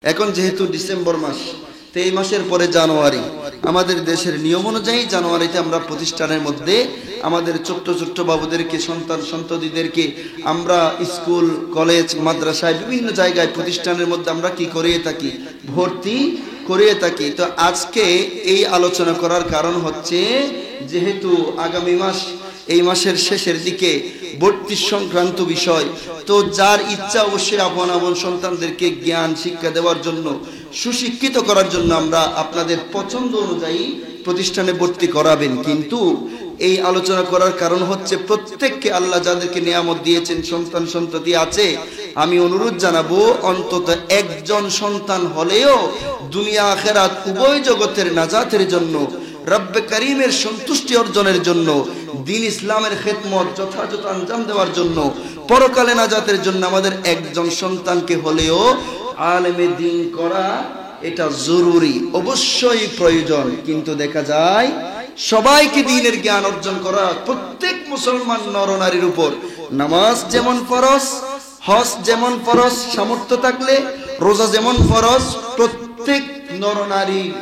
এখন যেহেতু ডিসেম্বর মাস, তো এই মাসের পরে জানুয়ারি, আমাদের দেশের নিয়ম অনুযায়ী জানুয়ারিতে আমরা প্রতিষ্ঠানের মধ্যে আমাদের ছোট্ট ছোট্ট বাবুদেরকে, সন্তান সন্ততিদেরকে আমরা স্কুল কলেজ মাদ্রাসায় বিভিন্ন জায়গায় প্রতিষ্ঠানের মধ্যে আমরা কি করিয়ে থাকি, ভর্তি করিয়ে থাকি। তো আজকে এই আলোচনা করার কারণ হচ্ছে, যেহেতু আগামী মাস, এই মাসের শেষের দিকে ভর্তি সংক্রান্ত বিষয়, তো যার ইচ্ছা অবশ্যই আপন আপন সন্তানদেরকে জ্ঞান শিক্ষা দেওয়ার জন্য, সুশিক্ষিত করার জন্য আমরা আপনাদের পছন্দ অনুযায়ী প্রতিষ্ঠানে ভর্তি করাবেন। কিন্তু এই আলোচনা করার কারণ হচ্ছে, প্রত্যেককে আল্লাহ যাদেরকে নিয়ামত দিয়েছেন, সন্তান সন্ততি আছে, আমি অনুরোধ জানাবো অন্তত একজন সন্তান হলেও দুনিয়া আখিরাত উভয় জগতের নাজাতের জন্য, রব্বে করিমের সন্তুষ্টি অর্জনের জন্য, দ্বীন ইসলামের খেদমত যথাযথ আঞ্জাম দেওয়ার জন্য, পরকালে নাজাতের জন্য আমাদের একজন সন্তানকে হলেও আলেমে দ্বীন করা এটা জরুরি, অবশ্যই প্রয়োজন। কিন্তু দেখা যায় সবাইকে দ্বীনের জ্ঞান অর্জন করা প্রত্যেক মুসলমান নরনারীর উপর, নামাজ যেমন ফরজ, হজ যেমন ফরজ, সামর্থ্য থাকলে রোজা যেমন ফরজ, প্রত্যেক নরনারীর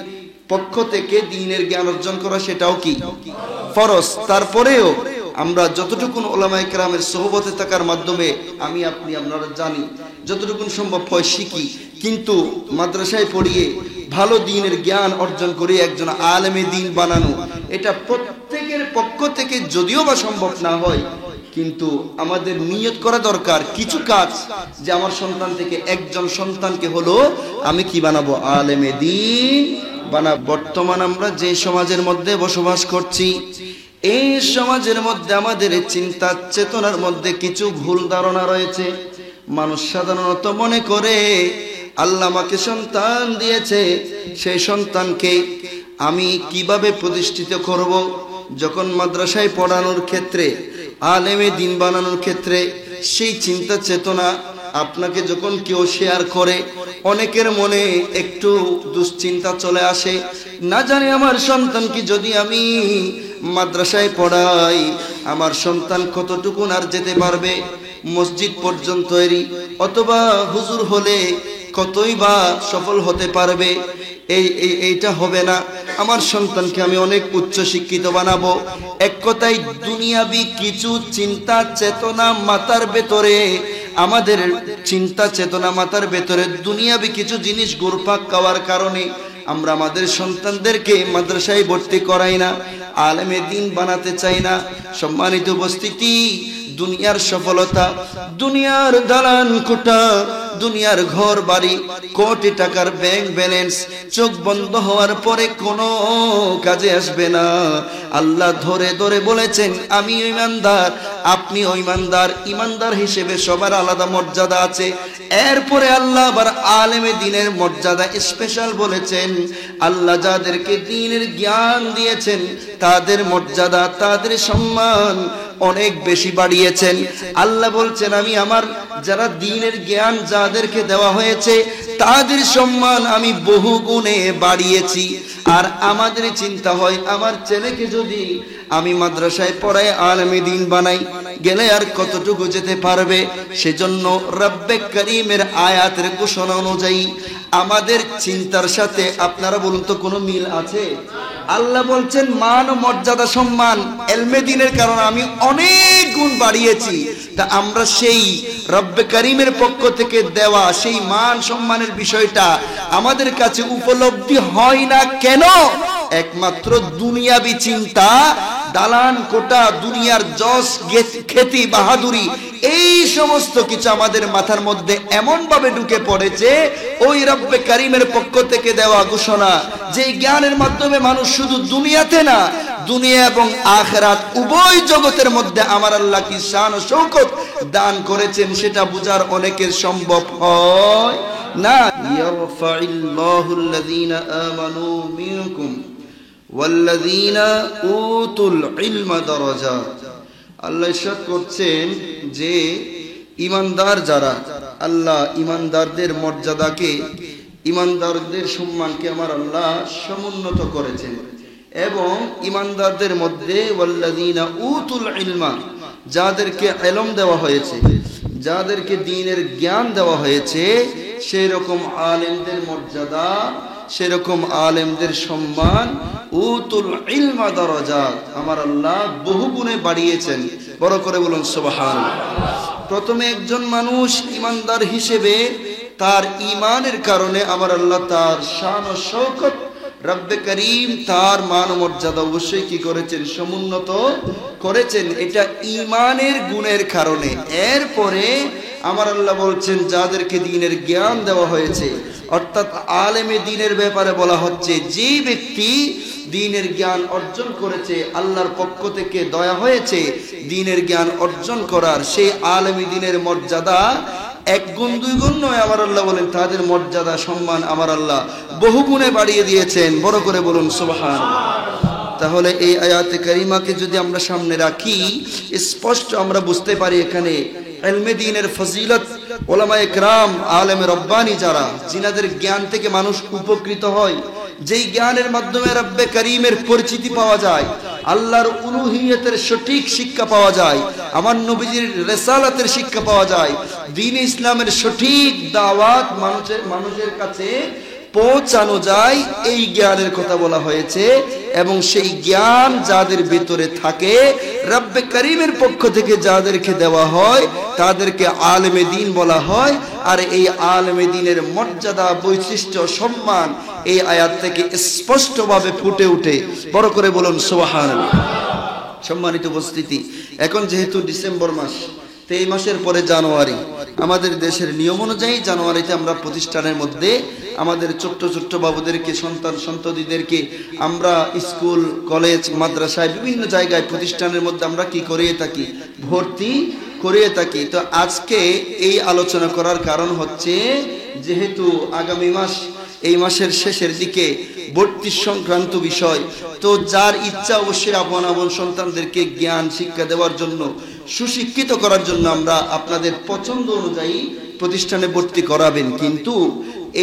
পক্ষ থেকে দ্বীনের জ্ঞান অর্জন করা সেটাও কি ফরজ। তারপরেও আমরা যতটুকুন ওলামায়ে কেরামের সোহবতে থাকার মাধ্যমে আমি আপনি আপনারা জানি, যতটুকুন সম্ভব হয় শিখি, কিন্তু মাদ্রাসায় পড়িয়ে ভালো দ্বীনের জ্ঞান অর্জন করে একজন আলেমে দ্বীন বানানো, এটা প্রত্যেকের পক্ষ থেকে যদিও বা সম্ভব না হয়, কিন্তু আমাদের নিয়ত করা দরকার কিছু কাজ, যে আমার সন্তান থেকে একজন সন্তানকে হলো আমি কি বানাবো, আলেমে দ্বীন বানাবো। বর্তমান আমরা যে সমাজের মধ্যে বসবাস করছি, এই সমাজের মধ্যে আমাদের চিন্তা চেতনার মধ্যে কিছু ভুল ধারণা রয়েছে। মানুষ সাধারণত মনে করে আল্লাহ আমাকে সন্তান দিয়েছে, সেই সন্তানকে আমি কিভাবে প্রতিষ্ঠিত করব। যখন মাদ্রাসায় পড়ানোর ক্ষেত্রে, আলেমে দ্বীন বানানোর ক্ষেত্রে সেই চিন্তা চেতনা আপনাকে যখন কেউ শেয়ার করে, অনেকের মনে একটু দুশ্চিন্তা চলে আসে, না জানি আমার সন্তানকে যদি আমি মাদ্রাসায় পড়াই, আমার সন্তান কতটুকু আর যেতে পারবে মসজিদ পর্যন্ত, অথবা হুজুর হলে কতই বা সফল হতে পারবে, এইটা হবে না। আমার সন্তানকে আমি অনেক উচ্চ শিক্ষিত বানাবো। এক কথায় দুনিয়াবি কিছু চিন্তা চেতনা মাথার ভেতরে, আমাদের চিন্তা চেতনা মাথার ভেতরে দুনিয়াবি কিছু জিনিস ঘুরপাক খাওয়ার কারণে আমরা আমাদের সন্তানদেরকে মাদ্রাসায় ভর্তি করাই না, আলেমে দ্বীন বানাতে চাই না। সম্মানিত উপস্থিতি, দুনিয়ার সফলতা, দুনিয়ার দালান কোঠা, দুনিয়ার ঘর বাড়ি, কোটি টাকার ব্যাংক ব্যালেন্স চোখ বন্ধ হওয়ার পরে কোনো কাজে আসবে না। আল্লাহ ধরে ধরে বলেছেন আমি ঈমানদার, আপনি ঈমানদার। ঈমানদার হিসেবে সবার আলাদা মর্যাদা আছে। এরপরে আল্লাহ আবার আলেমে দ্বীনের মর্যাদা স্পেশাল বলেছেন। আল্লাহ যাদেরকে দ্বীনের জ্ঞান দিয়েছেন তাদের মর্যাদা, তাদের সম্মান অনেক বেশি বাড়িয়েছেন। আল্লাহ বলছেন আমি আমার যারা দ্বীনের জ্ঞান যাদেরকে দেওয়া হয়েছে তাদের সম্মান আমি বহু গুণে বাড়িয়েছি। আর আমাদের চিন্তা হয় আমার ছেলেকে যদি আমি মাদ্রাসায় পড়াই আলেমে দ্বীন বানাই, গেলে আর কতটুকু যেতে পারবে। সেজন্য রব্বে করিমের আয়াতের ঘোষণা অনুযায়ী আমাদের চিন্তার সাথে আপনারা বলুন তো কোনো মিল আছে? আল্লাহ বলছেন মান ও মর্যাদা সম্মান ইলমে দ্বীনের কারণে আমি অনেক গুণ বাড়িয়েছি। তা আমরা সেই রব্বে করিমের পক্ষ থেকে দেওয়া সেই মান সম্মানের বিষয়টা আমাদের কাছে উপলব্ধি হয় না কেন? একমাত্র দুনিয়াবি চিন্তা, দালান কোটা, দুনিয়ার যশ খ্যাতি বাহাদুরি, এই সমস্ত কিছু আমাদের মাথার মধ্যে এমন ভাবে ঢুকে পড়েছে। ওই রব্বে করিমের পক্ষ থেকে দেওয়া ঘোষণা, যে জ্ঞানের মাধ্যমে মানুষ শুধু দুনিয়াতে না, দুনিয়া এবং আখিরাত উভয় জগতের মধ্যে আমার আল্লাহ কি শান ও শৌকত দান করেছেন, সেটা বুঝার অনেকের সম্ভব হয় না। ইয়ারফাইল্লাহুল লাযীনা আমানু মিনকুম ওয়াল্লাযীনা উতুল ইলমা দারাজাত। আল্লাহ ইরশাদ করছেন যে ঈমানদার যারা, আল্লাহ ঈমানদারদের মর্যাদাকে, ঈমানদারদের সম্মানকে আমার আল্লাহ সমুন্নত করেছেন। এবং ঈমানদারদের মধ্যে ওয়াল্লাযীনা উতুল ইলমা, যাদেরকে ইলম দেওয়া হয়েছে, যাদেরকে দ্বীনের জ্ঞান দেওয়া হয়েছে, সেই রকম আলেমদের মর্যাদা, সেরকম আলেমদের সম্মান, উতুল ইলমা দারাজাত, আমার আল্লাহ বহু গুণে বাড়িয়েছেন। বড় করে বলুন সুবহানাল্লাহ। প্রথমে একজন মানুষ ইমানদার হিসেবে তার ঈমানের কারণে আমার আল্লাহ তার শান ও শওকত, রব্বে করিম তার মান মর্যাদা অবশ্যই কি করেছেন, সমুন্নত করেছেন। এটা ঈমানের গুণের কারণে। এরপরে আমার আল্লাহ বলছেন যাদেরকে দ্বীনের জ্ঞান দেওয়া হয়েছে, অর্থাৎ আলেমে দ্বীনের ব্যাপারে বলা হচ্ছে যে ব্যক্তি দ্বীনের জ্ঞান অর্জন করেছে, আল্লাহর পক্ষ থেকে দয়া হয়েছে দ্বীনের জ্ঞান অর্জন করার, সেই আলেমে দ্বীনের মর্যাদা এক গুণ দুই গুণ নয়, আমার আল্লাহ বলেন তাদের মর্যাদা সম্মান আমার আল্লাহ বহু গুণে বাড়িয়ে দিয়েছেন। বড় করে বলুন সুবহানাল্লাহ। তাহলে এই আয়াতে কারিমাকে যদি আমরা সামনে রাখি, স্পষ্ট আমরা বুঝতে পারি এখানে ইলমে দ্বীনের ফজিলত, উলামায়ে কেরাম, আলেমে রব্বানি যারা, যিনাদের জ্ঞান থেকে মানুষ উপকৃত হয়, যেই জ্ঞানের মাধ্যমে রব্বে করিমের পরিচিতি পাওয়া যায়, আল্লাহর উলুহিয়তের সঠিক শিক্ষা পাওয়া যায়, আমার নবীজির রিসালাতের শিক্ষা পাওয়া যায়, দ্বীন ইসলামের সঠিক দাওয়াত মানুষের কাছে পৌঁছানো যায়, এই জ্ঞানের কথা বলা হয়েছে। এবং সেই জ্ঞান যাদের ভিতরে থাকে, রব্বে করিমের পক্ষ থেকে যাদেরকে দেওয়া হয়, তাদেরকে আলেমে দ্বীন বলা হয়। আর এই আলেমে দ্বীনের মর্যাদা, বৈশিষ্ট্য, সম্মান এই আয়াত থেকে স্পষ্টভাবে ফুটে ওঠে। বড় করে বলুন সুবহানাল্লাহ। সম্মানিত উপস্থিতি, এখন যেহেতু ডিসেম্বর মাস, তো এই মাসের পরে জানুয়ারি, আমাদের দেশের নিয়ম অনুযায়ী জানুয়ারিতে আমরা প্রতিষ্ঠানের মধ্যে আমাদের ছোট্ট ছোট্ট বাবুদেরকে, সন্তান সন্ততিদেরকে আমরা স্কুল, কলেজ, মাদ্রাসায়, বিভিন্ন জায়গায় প্রতিষ্ঠানের মধ্যে আমরা কি করিয়ে থাকি, ভর্তি করিয়ে থাকি। তো আজকে এই আলোচনা করার কারণ হচ্ছে, যেহেতু আগামী মাস, এই মাসের শেষের দিকে ভর্তি সংক্রান্ত বিষয়, তো যার ইচ্ছা অবশ্যই আপন আপন সন্তানদেরকে জ্ঞান শিক্ষা দেওয়ার জন্য, সুশিক্ষিত করার জন্য আমরা আপনাদের পছন্দ অনুযায়ী প্রতিষ্ঠানে ভর্তি করাবেন। কিন্তু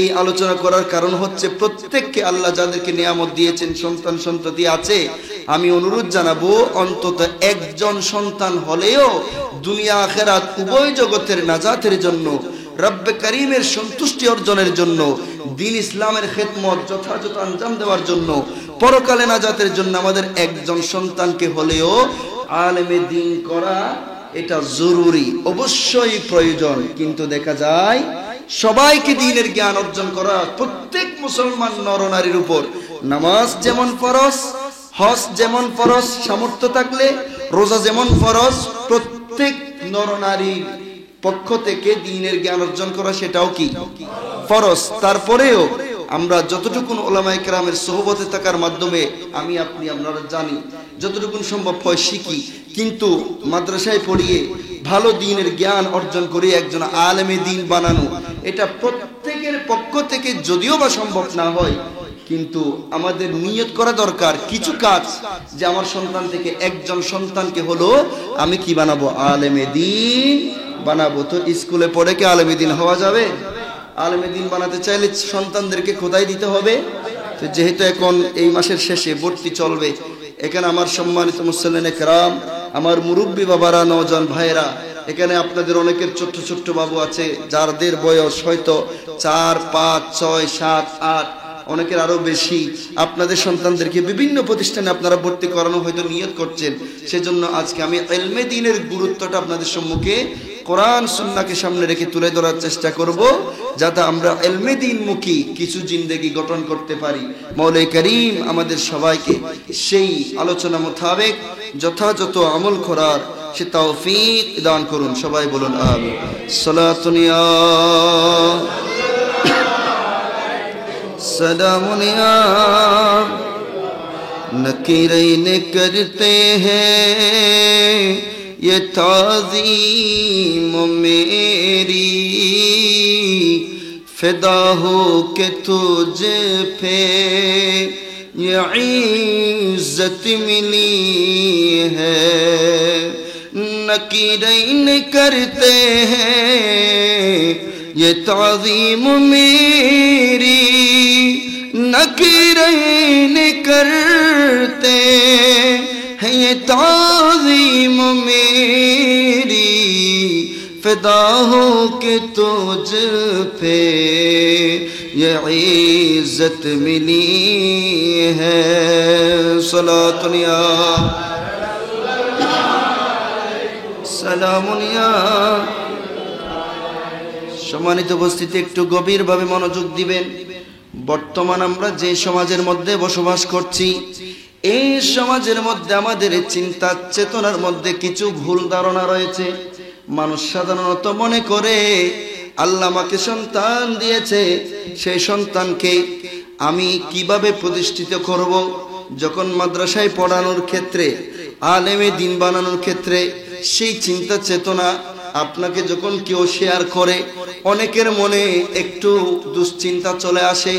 এই আলোচনা করার কারণ হচ্ছে, প্রত্যেককে আল্লাহ যাদেরকে নিয়ামত দিয়েছেন, সন্তান সন্ততি আছে, আমি অনুরোধ জানাবো অন্তত একজন সন্তান হলেও দুনিয়া আখিরাত উভয় জগতের নাজাতের জন্য, রব্বে করিমের সন্তুষ্টি অর্জনের জন্য, দ্বীন ইসলামের খেদমত যথাযথ আঞ্জাম দেওয়ার জন্য, পরকালে নাজাতের জন্য আমাদের একজন সন্তানকে হলেও আলেমে দ্বীন করা এটা জরুরি, অবশ্যই প্রয়োজন। কিন্তু দেখা যায় সবাইকে দ্বীনের জ্ঞান অর্জন করা প্রত্যেক মুসলমান নরনারীর উপর, নামাজ যেমন ফরজ, হজ যেমন ফরজ, সামর্থ্য থাকলে রোজা যেমন ফরজ, প্রত্যেক নরনারীর পক্ষ থেকে দ্বীনের জ্ঞান অর্জন করা সেটাও কি ফরজ। তারপরেও আমরা যতটুকু উলামায়ে কেরামের সোহবতে থাকার মাধ্যমে আমি আপনি আপনারা জানি, যতটুকু সম্ভব হয় শিখি। কিন্তু মাদ্রাসায় পড়িয়ে ভালো দ্বীনের জ্ঞান অর্জন করে একজন আলেমে দ্বীন বানানো, এটা প্রত্যেকের পক্ষ থেকে যদিও বা সম্ভব না হয়, কিন্তু আমাদের নিয়ত করা দরকার কিছু কাজ, যে আমার সন্তান থেকে একজন সন্তানকে হলো আমি কি বানাবো, আলেমে দ্বীন বানাবো। তো স্কুলে পড়ে কি আলেমে দ্বীন হওয়া যাবে? আলেমে দ্বীন বানাতে চাইলে সন্তানদেরকে খোদাই দিতে হবে। তো যেহেতু এখন এই মাসের শেষে ভর্তি চলবে, এখানে আমার সম্মানিত মুসল্লিনে কেরাম, আমার মুরব্বী বাবারা, নওজোয়ান ভাইয়েরা, এখানে আপনাদের অনেকের ছোট্ট ছোট্ট বাবু আছে যাদের বয়স হয়তো 4, 5, 6, 7, 8, অনেকের আরো বেশি। আপনাদের সন্তানদেরকে বিভিন্ন প্রতিষ্ঠানে আপনারা ভর্তি করানো হয়তো নিয়ত করছেন। সেজন্য আজকে আমি ইলমে দ্বীনের গুরুত্বটা আপনাদের সম্মুখে কোরআন সুন্নাহকে সামনে রেখে তুলে ধরার চেষ্টা করব, যাতে আমরা ইলমে দ্বীনমুখী কিছু জিন্দেগি গঠন করতে পারি। মওলা করিম আমাদের সবাইকে সেই আলোচনা মোতাবেক যথাযথ আমল করার সে তৌফিক দান করুন। সবাই বলুন আমিন। সালাতুন ইয়া सलामुन या नकीरैन करते हैं ये ताज़ीम मेरी, फिदा हो के तुझ पे ये इज़्ज़त मिली है। नकीरैन करते हैं ये ताज़ीम मेरी, नकीरैन करते हैं ये ताज़ीम मेरी, फिदा फिदा हो कि तुझ पे ये इज्जत मिली है सलातुनिया सलामुनिया। সম্মানিত উপস্থিতি, একটু গভীরভাবে মনোযোগ দিবেন। বর্তমান আমরা যে সমাজের মধ্যে বসবাস করছি, এই সমাজের মধ্যে আমাদের চিন্তা চেতনার মধ্যে কিছু ভুল ধারণা রয়েছে। মানুষ সাধারণত মনে করে আল্লাহ আমাকে সন্তান দিয়েছে, সেই সন্তানকে আমি কিভাবে প্রতিষ্ঠিত করব। যখন মাদ্রাসায় পড়ানোর ক্ষেত্রে, আলেমে দিন বানানোর ক্ষেত্রে সেই চিন্তা চেতনা আপনাকে যখন কেউ শেয়ার করে, অনেকের মনে একটু দুশ্চিন্তা চলে আসে,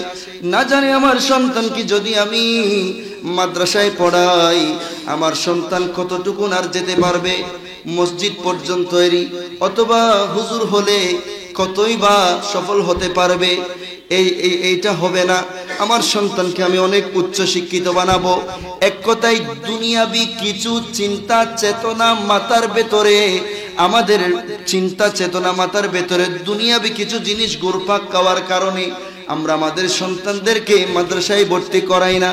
না জানি আমার সন্তানকে যদি আমি মাদ্রাসায় পড়াই, আমার সন্তান কতটুকু আর যেতে পারবে মসজিদ পর্যন্ত, অথবা হুজুর হলে কতই বা সফল হতে পারবে। এইটা হবে না। আমার সন্তানকে আমি অনেক উচ্চ শিক্ষিত বানাবো। এক কথায় দুনিয়াবি কিছু চিন্তা চেতনা মাথার ভেতরে, আমাদের চিন্তা চেতনা মাথার ভেতরে দুনিয়াবি কিছু জিনিস ঘুরপাক খাওয়ার কারণে আমরা আমাদের সন্তানদেরকে মাদ্রাসায় ভর্তি করাই না,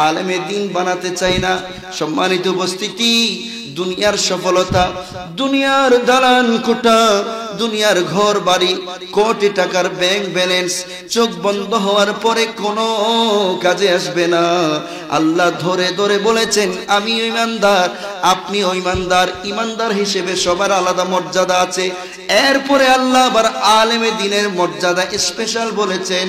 আলেমে দিন বানাতে চাই না। সম্মানিত উপস্থিতি, দুনিয়ার সফলতা, দুনিয়ার দালান কোঠা, দুনিয়ার ঘর বাড়ি, কোটি টাকার ব্যাংক ব্যালেন্স চোখ বন্ধ হওয়ার পরে কোনো কাজে আসবে না। আল্লাহ ধরে ধরে বলেছেন আমি ঈমানদার, আপনি ঈমানদার। ঈমানদার হিসেবে সবার আলাদা মর্যাদা আছে। এরপরে আল্লাহ আবার আলেমে দ্বীনের মর্যাদা স্পেশাল বলেছেন।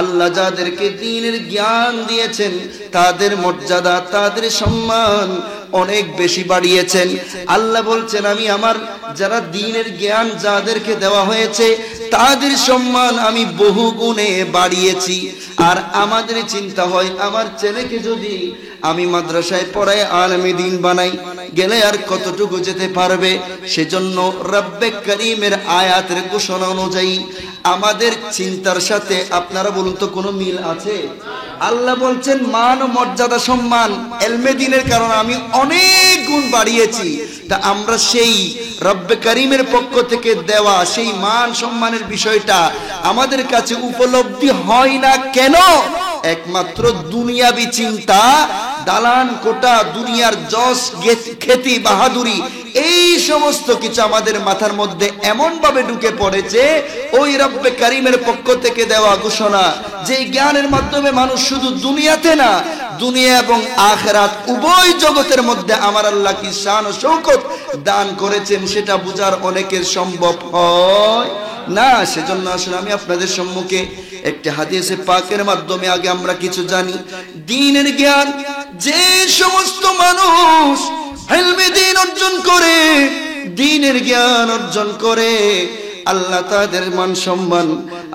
আল্লাহ যাদেরকে দ্বীনের জ্ঞান দিয়েছেন তাদের মর্যাদা, তাদের সম্মান অনেক বেশি বাড়িয়েছেন। আল্লাহ বলছেন আমি আমার যারা দ্বীনের জ্ঞান যাদেরকে দেওয়া হয়েছে তাদের সম্মান আমি বহু গুণে বাড়িয়েছি। আর আমাদের চিন্তা হয় আমার ছেলেকে যদি আমি মাদ্রাসায় পড়াই, আলেমে দ্বীন বানাই, গেলে আর কতটুকু যেতে পারবে। সেজন্য রব্বে করিমের আয়াতের ঘোষণা অনুযায়ী আমাদের চিন্তার সাথে আপনারা বলুন তো কোনো মিল আছে? আল্লাহ বলছেন মান ও মর্যাদা সম্মান ইলমে দ্বীনের কারণে আমি অনেক গুণ বাড়িয়েছি। তা আমরা সেই রব্বে করিমের পক্ষ থেকে দেওয়া সেই মান সম্মানের বিষয়টা আমাদের কাছে উপলব্ধি হয় না কেন? একমাত্র দুনিয়াবি চিন্তা, দালান কোটা, দুনিয়ার যশ খ্যাতি বাহাদুরি, এই সমস্ত কিছু আমাদের মাথার মধ্যে এমন ভাবে ঢুকে পড়েছে। ওই রব্বে করিমের পক্ষ থেকে দেওয়া ঘোষণা, যে জ্ঞানের মাধ্যমে মানুষ শুধু দুনিয়াতে না, দুনিয়া এবং আখিরাত উভয় জগতের মধ্যে আমার আল্লাহ কি শান ও শৌকত দান করেছেন, সেটা বুঝার অনেকের সম্ভব হয় না। সেজন্য আসলে আমি আপনাদের সম্মুখে একটি হাদিসে পাকের মাধ্যমে আগে আমরা কিছু জানি। দ্বীনের জ্ঞান যে সমস্ত মানুষ ইলমে দ্বীন অর্জন করে, দ্বীনের জ্ঞান অর্জন করে, আল্লাহ তাদের মান সম্মান,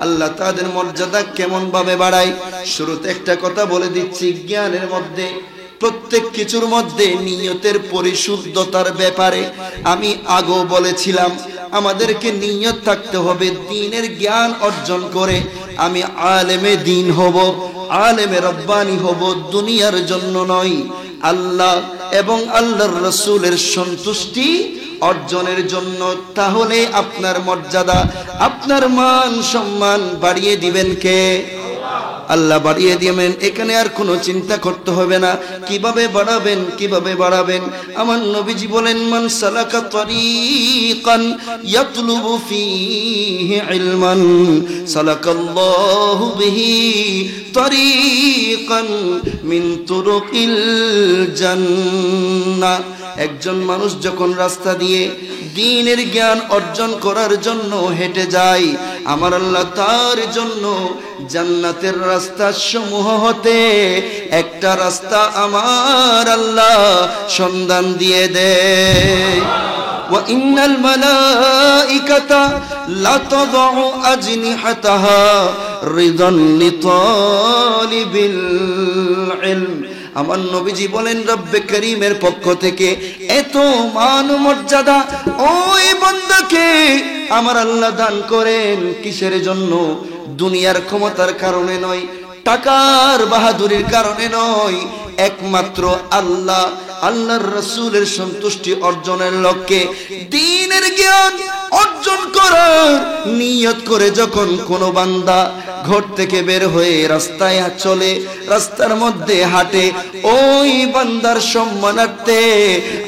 আল্লাহ তাদের মর্যাদা কেমন ভাবে বাড়ায়। শুরুতে একটা কথা বলে দিচ্ছি, জ্ঞানের মধ্যে প্রত্যেক কিছুর মধ্যে নিয়তের পরিশুদ্ধতার ব্যাপারে আমি আগেও বলেছিলাম, আমাদেরকে নিয়ত থাকতে হবে দ্বীনের জ্ঞান অর্জন করে আমি আলেমে দ্বীন হব, আলেমে রব্বানি হব, দুনিয়ার জন্য নয়, আল্লাহ এবং আল্লাহর রাসূলের সন্তুষ্টি অর্জনের জন্য। তাহলে আপনার মর্যাদা, আপনার মান সম্মান বাড়িয়ে দিবেন কে? আল্লাহ বাড়িয়ে দিবেন। এখানে আর কোনো চিন্তা করতে হবে না কিভাবে বাড়াবেন, কিভাবে বাড়াবেন। আমার নবীজি বলেন মান সালাকা তরিকান ইয়াতলুবু ফীহি ইলমান সালাকাল্লাহু বিহি তরিকান মিন তুরুকিল জান্নাহ। একজন মানুষ যখন রাস্তা দিয়ে দ্বীনের জ্ঞান অর্জন করার জন্য হেঁটে যায়, আমার আল্লাহ তার জন্য জান্নাতের রাস্তা সমূহ হতে একটা রাস্তা আমার আল্লাহ সন্ধান দিয়ে দেয়। وإن الملائكة لتضع أجنحتها رضا لطالب العلم। আমার নবীজি বলেন রব্বে করিমের পক্ষ থেকে এত মান মর্যাদা ওই বান্দাকে আমার আল্লাহ দান করেন কিসের জন্য? দুনিয়ার ক্ষমতার কারণে নয়, টাকার বাহাদুরির কারণে নয়, একমাত্র আল্লাহ আল্লাহর রাসূলের সন্তুষ্টি অর্জনের লক্ষ্যে দ্বীনের জ্ঞান অর্জন করার নিয়ত করে যখন কোনো বান্দা ঘর থেকে বের হয়ে রাস্তায় চলে, রাস্তার মধ্যে হাঁটে, ওই বান্দার সম্মানার্থে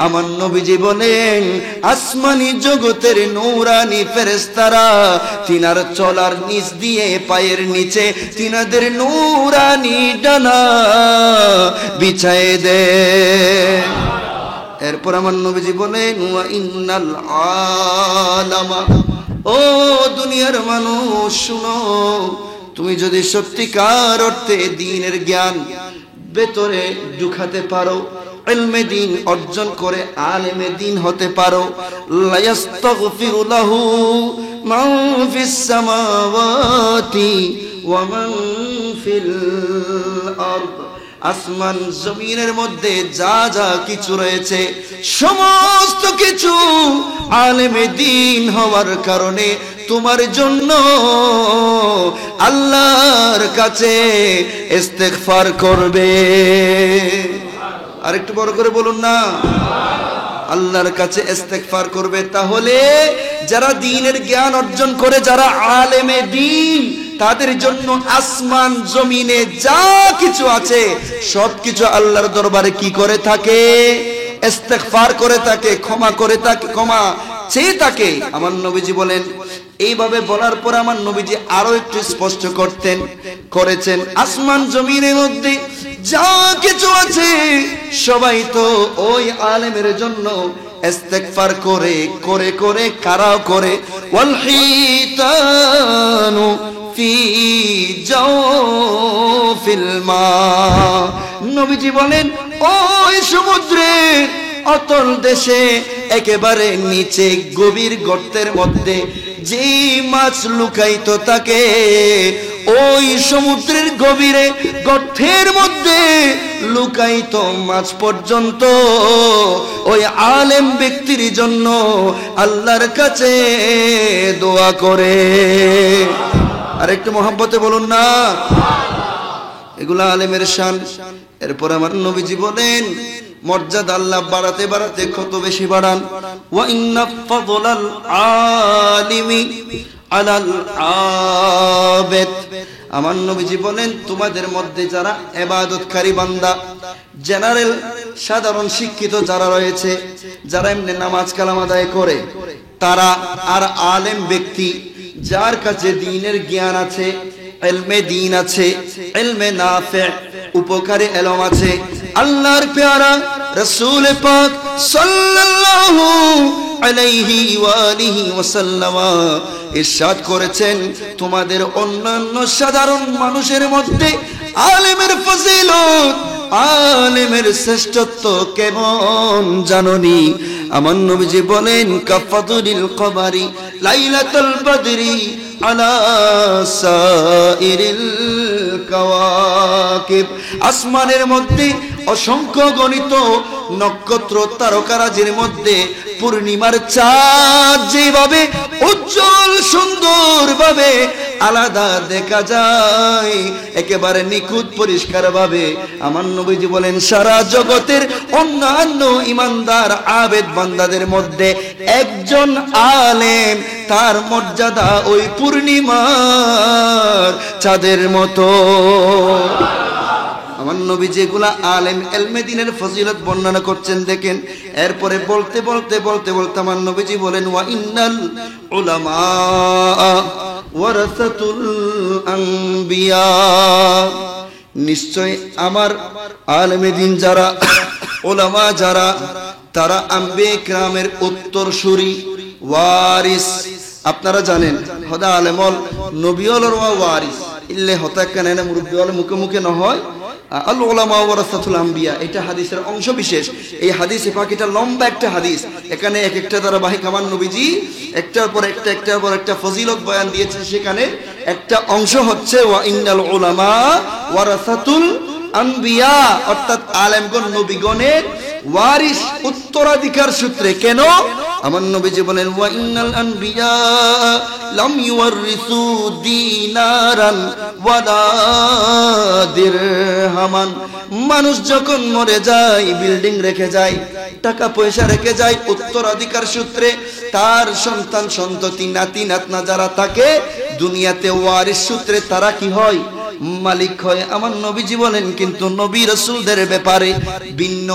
আমার নবীজি বলেন আসমানি জগতের নূরানি ফেরেশতারা তিনার চলার নিচ দিয়ে পায়ের নিচে তিনাদের নূরানি ডানা বিছায়ে দেয়। এরপর আমার নবীজি বলেন ওয়া ইন্নাল আলামা, ও দুনিয়ার মানুষ শুনো, তুমি যদি সত্যিকার অর্থে দ্বীনের জ্ঞান ভেতরে ঢুকাতে পারো, ইলমে দ্বীন অর্জন করে আলেমে দ্বীন হতে পারো, লা ইস্তাগফিরু লাহু মান ফিস সামাওয়াতি ওয়া মান ফিল আরদ, আসমান জমিনের মধ্যে যা যা কিছু রয়েছে সমস্ত কিছু আলেমে দ্বীন হওয়ার কারণে তোমার জন্য আল্লাহর কাছে ইস্তেগফার করবে। আরেকটু বড় করে বলুন না, আল্লাহর কাছে ইস্তেগফার করবে। তাহলে যারা দ্বীনের জ্ঞান অর্জন করে, যারা আলেমে দ্বীন, তাদের জন্য আসমান জমিনে যা কিছু আছে সবকিছু আল্লাহর দরবারে কি করে থাকে? ইস্তেগফার করে থাকে, ক্ষমা করে থাকে, ক্ষমা চেয়ে থাকে। আমার নবীজি বলেন, এইভাবে বলার পর আমার নবীজি আরো একটু স্পষ্ট করেছেন আসমান জমিনের মধ্যে যা কিছু আছে সবাই তো ওই আলেমের জন্য ইস্তেগফার করে করে করে কারাও করে। ওয়াল হিতানু ফি জাওফিল মা, নবীজি বলেন ওই সমুদ্রের অতল দেশে একেবারে নিচে গভীর গর্তের মধ্যে যে মাছ লুকায়িত থাকে, ওই সমুদ্রের গভীরে গর্তের মধ্যে লুকায়িত মাছ পর্যন্ত ওই আলেম ব্যক্তির জন্য আল্লাহর কাছে দোয়া করে। আর একটু মহব্বতে বলুন না, এগুলা আলেমের শান। এরপর আমার নবীজি বলেন মর্যাদা আল্লাহ বাড়াতে বাড়াতে কত বেশি বাড়ান। ওয়া ইন্না ফাদলাল আলিমি আলাল আবিদ, আমার নবীজি বলেন তোমাদের মধ্যে যারা ইবাদতকারী বান্দা, জেনারেল সাধারণ শিক্ষিত যারা রয়েছে, যারা এমনি নামাজ কালাম আদায় করে, তারা আর আলেম ব্যক্তি যার কাছে দ্বীনের জ্ঞান আছে, ইলমে দ্বীন আছে, ইলমে নাফি' উপকারী ইলম আছে, আল্লাহর পেয়ারা রাসূল পাক সাল্লাল্লাহু আলাইহি ওয়া আলিহি ওয়াসাল্লাম ইরশাদ করেছেন তোমাদের অন্যান্য সাধারণ মানুষের মধ্যে আলেমের ফজিলত, আলেমের শ্রেষ্ঠত্ব কেমন জানোনি? আমার নবীজি বলেন কাফাদুলিল কমারি লাইলাতুল বদরি আলা সাইরিল কাওয়াকিব, আসমানের মধ্যে অসংখ্য গণিত নক্ষত্র তারকারাজির মধ্যে পূর্ণিমার চাঁদ যেভাবে উজ্জ্বল সুন্দর ভাবে আলাদা দেখা যায়, একেবারে নিখুঁত পরিষ্কার ভাবে, আমার নবীজি বলেন সারা জগতের অন্যান্য ইমানদার আবেদ বান্দাদের মধ্যে একজন আলেম, তার মর্যাদা ওই পূর্ণিমার চাঁদের মতো। আমার নবী যেগুলা আলেম ইলমে দ্বীনের ফজিলত বর্ণনা করছেন দেখেন। এরপরে বলতে বলতে বলতে বলতে আমার নবীজি বলেন ওয়া ইন্নাল উলামা ওয়ারাসাতুল আম্বিয়া, নিশ্চয় আমার আলেমে দ্বীন যারা, উলামা যারা, তারা আম্বিয়া কিরামের উত্তরসূরি, ওয়ারিস। আপনারা জানেন হদা আলেমল নবীওয়ালার ওয়ারিস ইল্লে হতা কেন মুরব্বিওয়ালা মুখে মুখে না হয়। আল উলামা ওয়ারাসাতুল আম্বিয়া, এটা হাদিসের অংশ বিশেষ। এই হাদিসে পাক এটা লম্বা একটা হাদিস, এখানে এক একটা ধারাবাহিক আমার নবীজি একটার পর একটা একটার পর একটা ফজিলত বয়ান দিয়েছেন। সেখানে একটা অংশ হচ্ছে ওয়া ইন্নাল উলামা ওয়ারাসাতুল আম্বিয়া, অর্থাৎ আলেমগণ নবীগণের ওয়ারিস, উত্তরাধিকার সূত্রে। কেন? আমার নবীজি বলেন ওয়া ইন্নাল আনবিয়া লাম ইউরিসু দিনারান ওয়ালা দিরহামান, মানুষ যখন মরে যায় বিল্ডিং রেখে যায়, টাকা পয়সা রেখে যায়, উত্তরাধিকার সূত্রে তার সন্তান সন্ততি নাতি নাতনা যারা থাকে দুনিয়াতে ওয়ারিস সূত্রে তারা কি হয়? মালিক হয়। আমার নবীজি বলেন কিন্তু নবী রাসূলদের ব্যাপারে ভিন্ন।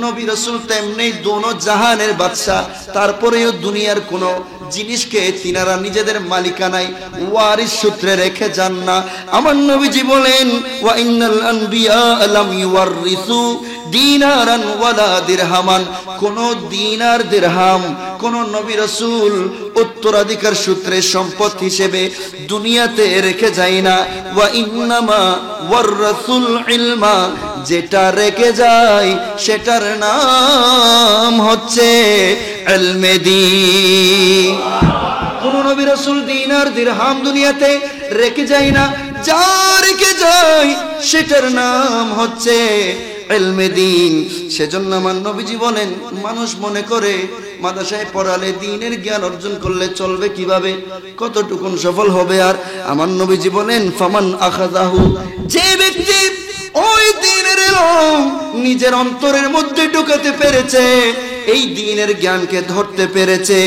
নবী রাসূল তেমনি দোনো জাহানের বাদশা, তারপরেও দুনিয়ার কোন জিনিসকে তিনারা নিজেদের মালিকানায় ওয়ারিস সূত্রে রেখে যান না। আমার নবীজি বলেন ওয়া ইন্নাল আনবিয়া লাম ইউওয়ারিসু দিনারান ওয়ালা দিরহামান, কোন দিনার দিরহাম কোন নবী রাসূল উত্তরাধিকার সূত্রে সম্পদ হিসেবে দুনিয়াতে রেখে যায় না। ওয়া ইন্নামা ওয়ারাসুল ইলমা, যেটা রেখে যায় সেটার নাম হচ্ছে ইলমে দ্বীন। কোন নবী রাসূল দিনার দিরহাম দুনিয়াতে রেখে যায় না, যা রেখে যায় সেটার নাম হচ্ছে ইলমে দ্বীন। সেজন্য আমার নবীজি বলেন মানুষ মনে করে মাদ্রাসায় পড়ালে দ্বীনের জ্ঞান অর্জন করলে চলবে কিভাবে, কতটুকুন সফল হবে। আর আমার নবীজি বলেন ফামান আখাযাহু, যে ব্যক্তি ওই দ্বীনের ইলম নিজের অন্তরের মধ্যে ঢুকাতে পেরেছে, এই দ্বীনের জ্ঞানকে ধরতে পেরেছে,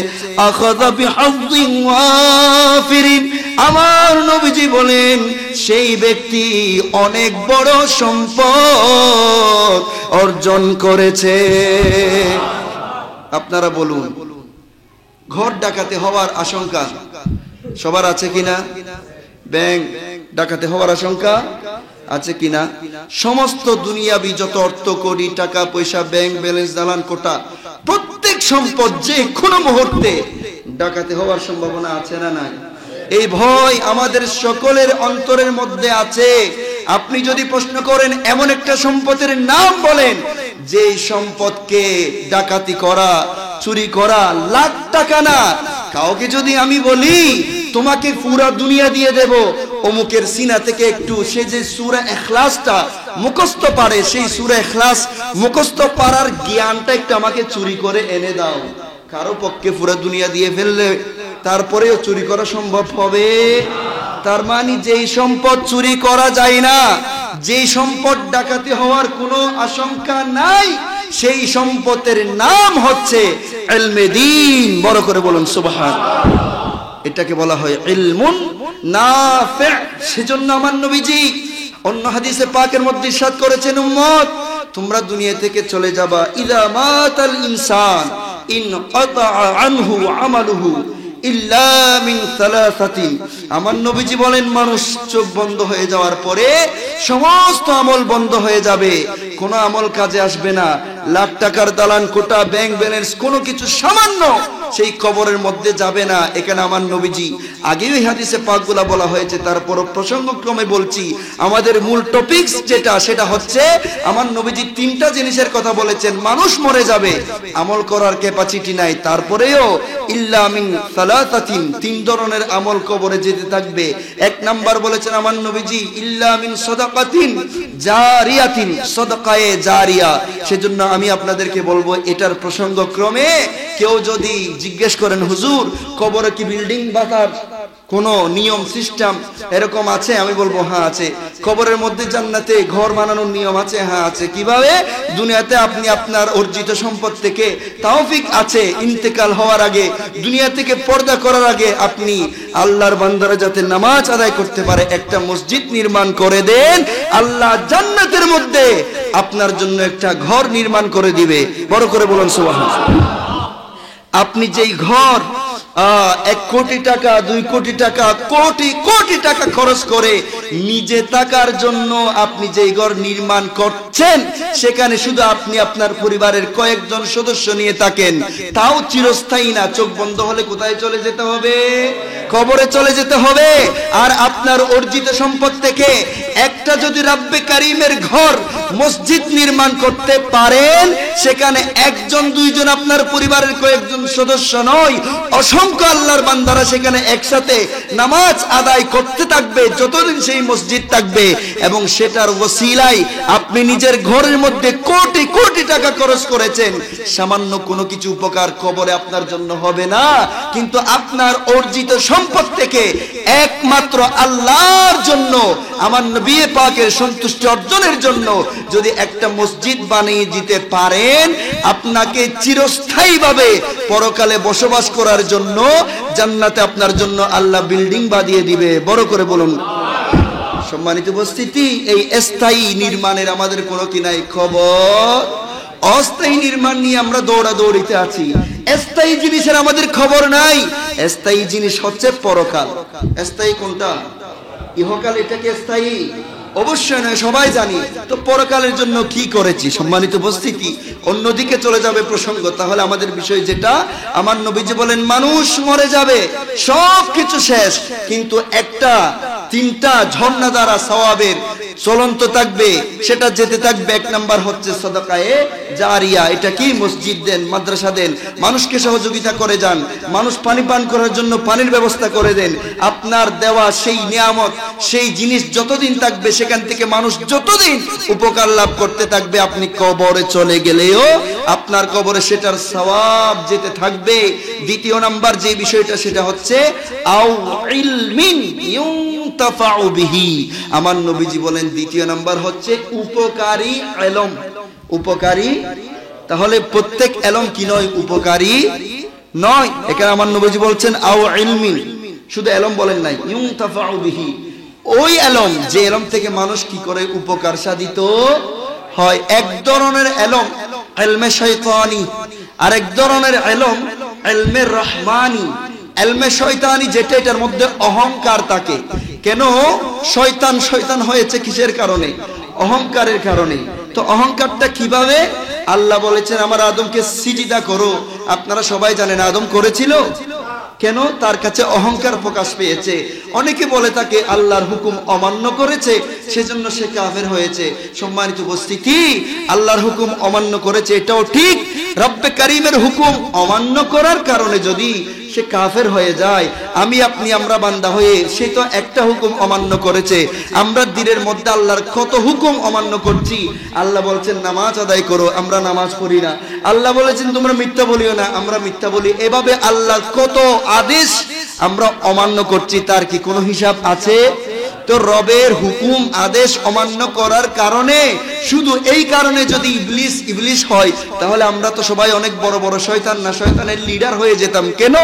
আখাযা বিহাযযিন ওয়াফিরিন, আমার নবীজি বলেন সেই ব্যক্তি অনেক বড় সম্পদ অর্জন করেছে। আপনারা বলুন, ঘর ডাকাতি হওয়ার আশঙ্কা সবার আছে কিনা? ব্যাংক ডাকাতি হওয়ার আশঙ্কা আছে কিনা? সমস্ত দুনিয়াবি যত অর্থ কোটি টাকা পয়সা, ব্যাংক ব্যালেন্স, দালান কোটা, প্রত্যেক সম্পদ যে কোনো মুহূর্তে ডাকাতি হওয়ার সম্ভাবনা আছে না নাই? এই ভয় আমাদের সকলের অন্তরের মধ্যে আছে। আপনি যদি প্রশ্ন করেন এমন একটা সম্পদের নাম বলেন যে সম্পদকে ডাকাতি করা, চুরি করা লাখ টাকা না, কাউকে যদি আমি বলি তোমাকে পুরা দুনিয়া দিয়ে দেব, অমুকের সিনা থেকে একটু সে যে সূরা ইখলাসটা মুখস্থ পারে, সেই সূরা ইখলাস মুখস্থ পারার জ্ঞানটা একটু আমাকে চুরি করে এনে দাও, কারো পক্ষে পুরা দুনিয়া দিয়ে ফেললে তারপরেও চুরি করা সম্ভব হবে? তার মানে যেই সম্পদ চুরি করা যায় না, যেই সম্পদ ডাকাতি হওয়ার কোনো আশঙ্কা নাই, সেই সম্পদের নাম হচ্ছে ইলমে দ্বীন। বড় করে বলুন সুবহানাল্লাহ। এটাকে বলা হয় ইলমুন নাফি'। সেজন্য আমার নবীজি অন্য হাদিসে পাকের মধ্যে ইরশাদ করেছেন, উম্মত তোমরা দুনিয়া থেকে চলে যাবা, ইযা মাতাল ইনসান ইনকাতা আনহু আমালুহু ইল্লা মিন সালাসাতিন। আমার নবীজি বলেন মানুষ চোখ বন্ধ হয়ে যাওয়ার পরে সমস্ত আমল বন্ধ হয়ে যাবে, কোনো আমল কাজে আসবে না। লাখ টাকার দালান কোটা, ব্যাংক ব্যালেন্স কোনো কিছু সামান্য সেই কবরের মধ্যে যাবে না। এখানে আমার নবীজি আগেও এই হাদিসে পাকগুলা বলা হয়েছে, তারপর প্রসঙ্গক্রমে বলছি। আমাদের মূল টপিকস যেটা, সেটা হচ্ছে আমার নবীজি তিনটা জিনিসের কথা বলেছেন। মানুষ মরে যাবে, আমল করার ক্যাপাসিটি নাই, তারপরেও ইল্লা মিন সালাসাতিন, তিন ধরনের আমল কবরে যেতে থাকবে। এক নাম্বার বলেছেন আমার নবীজি ইল্লা মিন সাদাকাতিন জারিয়াতিন, সাদাকায়ে জারিয়া। সেজন্য আমি আপনাদেরকে বলবো এটার প্রসঙ্গক্রমে কেউ যদি জিজ্ঞেস করেন হুজুর কবরে কি বিল্ডিং বাঁধার কোন নিয়ম সিস্টেম এরকম আছে, আমি বলবো হ্যাঁ আছে। কবরের মধ্যে জান্নাতে ঘর বানানোর নিয়ম আছে, হ্যাঁ আছে। কিভাবে? দুনিয়াতে আপনি আপনার অর্জিত সম্পদ থেকে তাওফিক আছে, ইন্তেকাল হওয়ার আগে, দুনিয়া থেকে পর্দা করার আগে আপনি আল্লাহর বান্দারা যাতে নামাজ আদায় করতে পারে একটা মসজিদ নির্মাণ করে দেন, আল্লাহ জান্নাতের মধ্যে আপনার জন্য একটা ঘর নির্মাণ করে দিবে। বড় করে বলুন সুবহানাল্লাহ। আপনি যেই ঘর 1 কোটি টাকা 2 কোটি টাকা কোটি কোটি টাকা খরচ করে নিজে থাকার জন্য আপনি যেই ঘর নির্মাণ করছেন, সেখানে শুধু আপনি আপনার পরিবারের কয়েকজন সদস্য নিয়ে থাকেন, তাও চিরস্থায়ী না। চোখ বন্ধ হলে কোথায় চলে যেতে হবে? কবরে চলে যেতে হবে। আর আপনার অর্জিত সম্পদ থেকে একটা যদি রাব্বে কারিমের ঘর মসজিদ নির্মাণ করতে পারেন, সেখানে একজন দুইজন আপনার পরিবারের কয়েকজন সদস্য নয়, অসংখ্য আল্লাহর বান্দারা সেখানে একসাথে নামাজ আদায় করতে থাকবে যতদিন সেই মসজিদ থাকবে। এবং সেটার ওসিলায় আপনি নিজের ঘরের মধ্যে কোটি কোটি টাকা খরচ করেছেন, সামান্য কোনো কিছু উপকার কবরে আপনার জন্য হবে না। কিন্তু আপনার অর্জিত সম্পদ থেকে একমাত্র আল্লাহর জন্য আমার নবী পাকের সন্তুষ্টি অর্জনের জন্য যদি একটা মসজিদ বানিয়ে দিতে পারেন, আপনাকে চিরস্থায়ীভাবে পরকালে বসবাস করার জন্য জান্নাতে আপনার জন্য আল্লাহ বিল্ডিং বানিয়ে দিবে। বড় করে বলুন। সম্মানিত উপস্থিতি, এই স্থায়ী নির্মাণের আমাদের কোনো কি নাই খবর। অস্থায়ী নির্মাণ নিয়ে আমরা দৌড়াদৌড়িতে আছি, স্থায়ী জিনিসের আমাদের খবর নাই। স্থায়ী জিনিস হচ্ছে পরকাল। স্থায়ী কোনটা? ইহকাল। এটা কি স্থায়ী? অবশ্যই নয়, সবাই জানি। তো পরকালের জন্য কি করেছি? সম্মানিত উপস্থিতি, অন্যদিকে চলে যাবে প্রসঙ্গ। তাহলে আমাদের বিষয় যেটা, আমার নবীজি বলেন মানুষ মরে যাবে, সব কিছু শেষ, কিন্তু একটা তিনটা ঝর্ণা দ্বারা সওয়াবের চলন্ত থাকবে, সেটা যেতে থাকবে। এক নাম্বার হচ্ছে সাদাকায়ে জারিয়া। এটা কি? মসজিদ দেন, মাদ্রাসা দেন, মানুষকে সহযোগিতা করে যান, মানুষ পানি পান করার জন্য পানির ব্যবস্থা করে দেন। আপনার দেওয়া সেই নিয়ামত, সেই জিনিস যতদিন থাকবে, সেখান থেকে মানুষ যতদিন উপকার লাভ করতে থাকবে, আপনি কবরে চলে গেলেও আপনার কবরে সেটার সওয়াব যেতে থাকবে। দ্বিতীয় নাম্বার যে বিষয়টা, সেটা হচ্ছে আও ইলমিন ইউনতাফাউ বিহি। আমার নবীজি বলেন দ্বিতীয় নাম্বার হচ্ছে উপকারী ইলম। উপকারী। তাহলে প্রত্যেক ইলম কি নয়? উপকারী নয়। এখানে আমার নবীজি বলছেন আও ইলমিন, শুধু ইলম বলেন নাই, ইউনতাফাউ বিহি। ওই ইলম যে ইলম থেকে মানুষ কি করে উপকার সাধিত হয়। এক ধরনের ইলম ইলমে শয়তানি, আর এক ধরনের ইলম ইলমে রহমানি। ইলমে শয়তানি যেটা, এটার মধ্যে অহংকার থাকে। কেন শয়তান শয়তান হয়েছে? কিসের কারণে? অহংকারের কারণে। তো অহংকারটা কিভাবে? আল্লাহ বলেছেন আমার আদমকে সিজদা করো। আপনারা সবাই জানেন আদম করেছিল কেন? তার কাছে অহংকার প্রকাশ পেয়েছে। অনেকে বলে তাকে আল্লাহর হুকুম অমান্য করেছে, সেজন্য সে কাফের হয়েছে। সম্মানিত উপস্থিতি, আল্লাহর হুকুম অমান্য করেছে এটাও ঠিক। রব্বে কারীমের হুকুম অমান্য করার কারণে যদি সে কাফের হয়ে যায়, আমরা বান্দা হয়ে, সে তো একটা হুকুম অমান্য করেছে। আমরা দিনের মধ্যে আল্লাহর কত হুকুম অমান্য করছি। আল্লাহ বলছেন নামাজ আদায় করো, আমরা নামাজ পড়ি না। আল্লাহ বলেছেন তোমরা মিথ্যা বলিও না, আমরা মিথ্যা বলি। এভাবে আল্লাহর কত আদেশ আমরা অমান্য করছি, তার কি কোনো হিসাব আছে? তো রবের হুকুম আদেশ অমান্য করার কারণে, শুধু এই কারণে যদি ইবলিস হয়, তাহলে আমরা তো সবাই অনেক বড় বড় শয়তান না শয়তানের লিডার হয়ে যেতাম। কেন?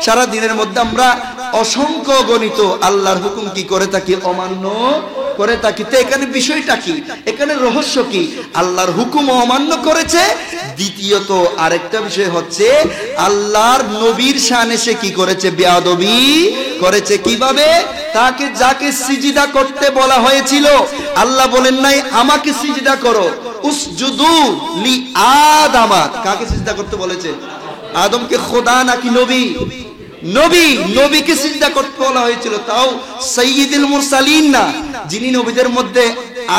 সারা দিনের মধ্যে আমরা অসংখ্য গণিত আল্লাহর হুকুম কি করে থাকি? অমান্য করে থাকি। তো এখানে বিষয়টা কি? এখানে রহস্য কি? আল্লাহর হুকুম অমান্য করেছে। দ্বিতীয়ত আরেকটা বিষয় হচ্ছে আল্লাহর নবীর শানে সে কি করেছে? বেয়াদবি করেছে। কিভাবে? তাকে যাকে সিজদা করতে বলা হয়েছিল, আল্লাহ বলেন নাই আমাকে সিজদা করো, উসজুদু লি আদামা। কাকে সিজদা করতে বলেছে? আদমকে। খোদা নাকি নবী? নবী। নবীকে সিজদা করতে বলা হয়েছিল, তাও সাইয়্যিদুল মুরসালিন না, যিনি নবীদের মধ্যে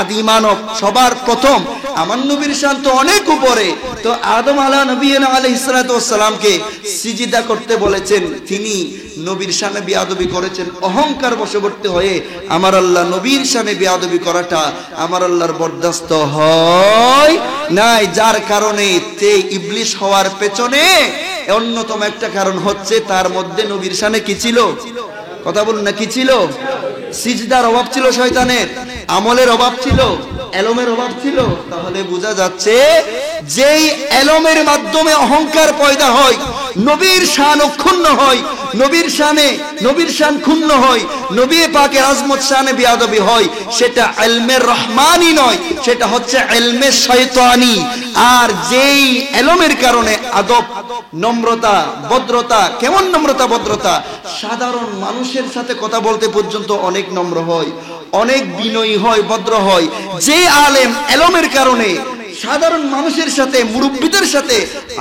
আদি মানব, সবার প্রথম। আমার নবীর শান তো অনেক উপরে। তো আদম আলাইহিস সালাতু ওয়াস সালামকে সিজদা করতে বলেছেন, তিনি নবীর শানে বেয়াদবি করেছেন। অহংকার বশবর্তী হয়ে আমার আল্লাহ নবীর শানে বেয়াদবি করাটা আমার আল্লাহর বরদাস্ত হয় নাই। যার কারণে তে ইবলিস হওয়ার পেছনে অন্যতম একটা কারণ হচ্ছে তার মধ্যে নবীর শানে কি ছিল? কথা বলুন না, কি ছিল? সিজদার অভাব ছিল, শয়তানের আমলের অভাব ছিল, এলমের অভাব ছিল। তাহলে বোঝা যাচ্ছে যেই এলমের মাধ্যমে অহংকার পয়দা হয়, নবীর শান অক্ষুণ্ণ হয়, নবীর শান ক্ষুণ্ণ হয়, নবী পাকের আজমত শানে বেয়াদবি হয়, সেটা ইলমে রহমানি নয়, সেটা হচ্ছে ইলমে শয়তানি। আর যেই এলমের কারণে আদব, নম্রতা, ভদ্রতা, কেমন নম্রতা ভদ্রতা, সাধারণ মানুষের সাথে কথা বলতে পর্যন্ত অনেক নম্র হয়, অনেক বিনয়ী হয়, ভদ্র হয়। যে আলেম এলমের কারণে সাধারণ মানুষের সাথে, মুরব্বিদের সাথে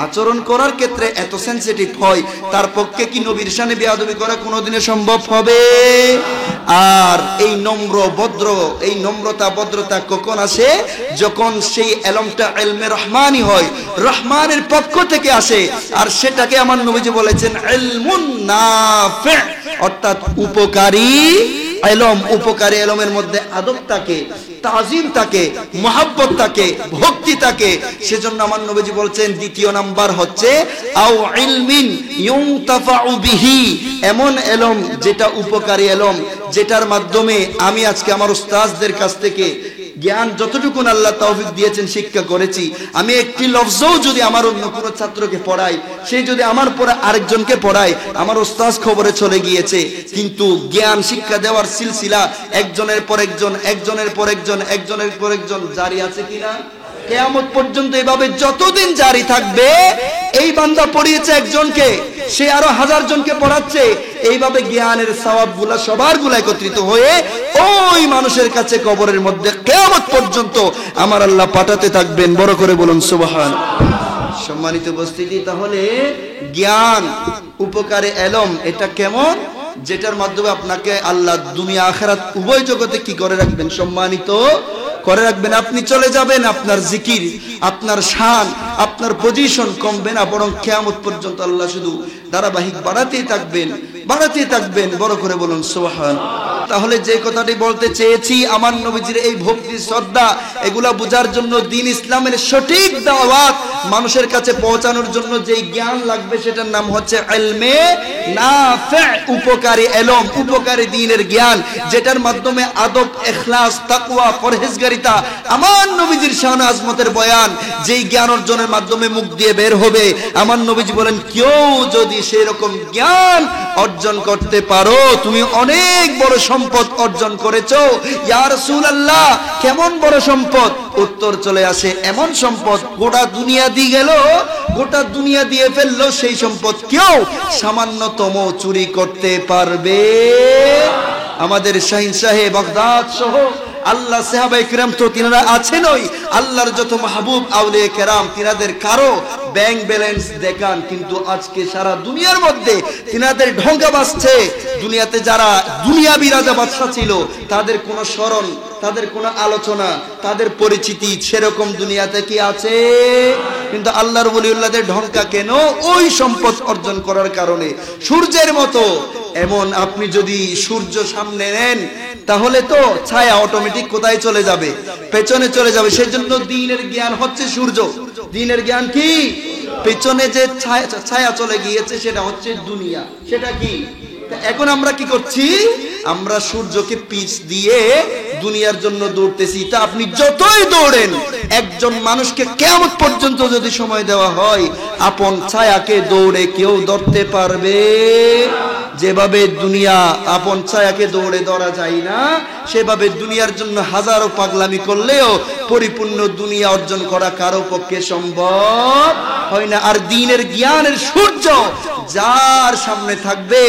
আচরণ করার ক্ষেত্রে এত সেনসিটিভ হয়, তার পক্ষে কি নবীর শানে বেয়াদবি করা কোনোদিনে সম্ভব হবে? আর এই নম্র ভদ্র, এই নম্রতা ভদ্রতা কখন আসে? যখন সেই এলমটা ইলমে রহমানি হয়, রহমানের পক্ষ থেকে আসে। আর সেটাকে আমার নবীজি বলেছেন ইলমুন নাফি', অর্থাৎ উপকারী এলম, উপকারী এলমের মধ্যে আদব থাকে, তাজিম থাকে, মহব্বত থাকে, ভক্তি থাকে। সেজন্য আমার নবীজি বলছেন দ্বিতীয় নাম্বার হচ্ছে আও ইলমিন ইউনতাফাউ বিহি, এমন এলম যেটা উপকারী এলম, যেটার মাধ্যমে আমি আজকে আমার উস্তাদদের কাছ থেকে জ্ঞান যতটুকু আল্লাহ তৌফিক দিয়েছেন শিক্ষা করেছি, আমি একটি লফজও যদি আমার অন্য কোনো ছাত্রকে পড়াই, সে যদি আমার পরে আরেকজনকে পড়ায়, আমার উস্তাদ খবরে চলে গিয়েছে, কিন্তু জ্ঞান শিক্ষা দেওয়ার সিলসিলা একজনের পর একজন, একজনের পর একজন, একজনের পর একজন জারি আছে কিনা? কিয়ামত পর্যন্ত এভাবে যতদিন জারি থাকবে, এই বান্দা পড়িয়েছে একজনকে, সে আরো 1000 জনকে পড়াচ্ছে, এইভাবে জ্ঞানের সওয়াবগুলা সবারগুলা একত্রিত হয়ে ওই মানুষের কাছে কবরের মধ্যে কিয়ামত পর্যন্ত আমার আল্লাহ পাঠাতে থাকবেন। বড় করে বলুন সুবহানাল্লাহ। সম্মানিত উপস্থিতি, তাহলে জ্ঞান, উপকারে এলম, এটা কেমন? যেটার মাধ্যমে আপনাকে আল্লাহ দুনিয়া আখিরাত উভয় জগতে কি করে রাখবেন? সম্মানিত করে রাখবেন। আপনি চলে যাবেন, আপনার জিকির, আপনার শান, আপনার পজিশন কমবে না, বরং কিয়ামত পর্যন্ত আল্লাহ শুধু ধারাবাহিক বাড়াতেই থাকবেন, বাড়াতেই থাকবেন। বড় করে বলুন সুবহানাল্লাহ। তাহলে যে কথাটি বলতে চেয়েছি, আমার নবীজির এই ভক্তি, শ্রদ্ধা, এগুলা বোঝার জন্য, দ্বীন ইসলামের সঠিক দাওয়াত মানুষের কাছে পৌঁছানোর জন্য যেই জ্ঞান লাগবে, সেটার নাম হচ্ছে ইলমে নাফি, উপকারী এলম, উপকারী দ্বীনের জ্ঞান, যেটার মাধ্যমে আদব, ইখলাস, তাকওয়া, পরহেজগারিতা, আমার নবীজির শান আজমতের বয়ান, যেই জ্ঞান অর্জনের মাধ্যমে মুখ দিয়ে বের হবে। আমার নবীজি বলেন, কেউ যদি সেই রকম জ্ঞান অর্জন করতে পারো, তুমি অনেক বড় সম্পদ অর্জন করেছো। ইয়া রাসূলুল্লাহ, কেমন বড় সম্পদ? উত্তর চলে আসে, এমন সম্পদ গোটা দুনিয়া দিয়ে গেল, গোটা দুনিয়া দিয়ে ফেললো, সেই সম্পদ কেউ সামান্যতম চুরি করতে পারবে? আমাদের শাহিন সাহেব বাগদাদ সহ আল্লাহ সাহাবায়ে কিরাম তো তিনারা আছেনই, আল্লাহর যত মাহবুব আউলিয়া কেরাম, তিনাদের কারো ব্যাংক ব্যালেন্স দেখান, কিন্তু আজকে সারা দুনিয়ার মধ্যে তিনাদের ঢঙ্গা বাজছে। দুনিয়াতে যারা দুনিয়াবি রাজা বাদশা ছিল, তাদের কোনো স্মরণ, তাদের কোনো আলোচনা, তাদের পরিচিতি সেরকম দুনিয়াতে কি আছে? কিন্তু আল্লাহর ওলিউল্লাহদের ঢঙ্কা কেন? ওই সম্পদ অর্জন করার কারণে। সূর্যের মতো, এমন আপনি যদি সূর্য সামনে নেন, তাহলে তো ছায়া অটোমেটিক কোথায় চলে যাবে? পেছনে চলে যাবে। সেজন্য দ্বীনের জ্ঞান হচ্ছে সূর্য। দ্বীনের জ্ঞান কি? পেছনে যে ছায়া চলে গিয়েছে, সেটা হচ্ছে দুনিয়া। সেটা কি? এখন আমরা কি করছি? আমরা সূর্যকে পিছ দিয়ে দুনিয়ার জন্য দৌড়তেছি। তা আপনি যতই দৌড়েন, একজন মানুষকে কিয়ামত পর্যন্ত যদি সময় দেওয়া হয়, আপন ছায়াকে দৌড়ে কেউ ধরতে পারবে? যেভাবে দুনিয়া আপন ছায়াকে দৌড়ে ধরা যায় না, সেভাবে দুনিয়ার জন্য হাজারো পাগলামি করলেও পরিপূর্ণ দুনিয়া অর্জন করা কারো পক্ষে সম্ভব হয় না। আর দ্বীনের জ্ঞানের সূর্য যার সামনে থাকবে,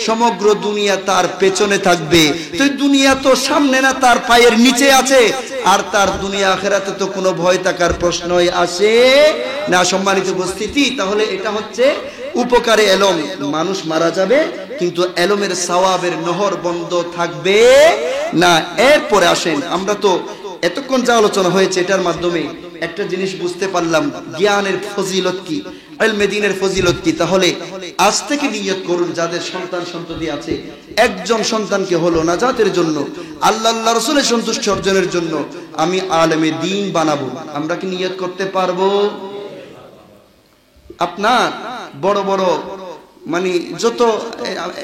সমগ্র দুনিয়া তার পেছনে থাকবে। তো দুনিয়া তো সামনে না, তার পায়ের নিচে আছে, আর তার দুনিয়া আখিরাতে তো কোনো ভয় থাকার প্রশ্নই আসে না। সম্মানিত উপস্থিতি, তাহলে এটা হচ্ছে উপকারে এলম। মানুষ মারা যাবে, কিন্তু এলমের সওয়াবের নহর বন্ধ থাকবে না। এরপরে আসেন, আমরা তো এতক্ষণ যা আলোচনা হয়েছে, এটার মাধ্যমে একটা জিনিস বুঝতে পারলাম, জ্ঞানের ফজিলত কি, ইলমে দ্বীনের ফজিলত কি। তাহলে আজ থেকে নিয়ত করুন, যাদের সন্তান সন্ততি আছে, একজন সন্তানকে হলো নাজাতের জন্য, আল্লাহ রাসূলের সন্তুষ্টি অর্জনের জন্য আমি আলেমে দ্বীন বানাবো। আমরা কি নিয়ত করতে পারবো? আপনার বড় বড় মানে যত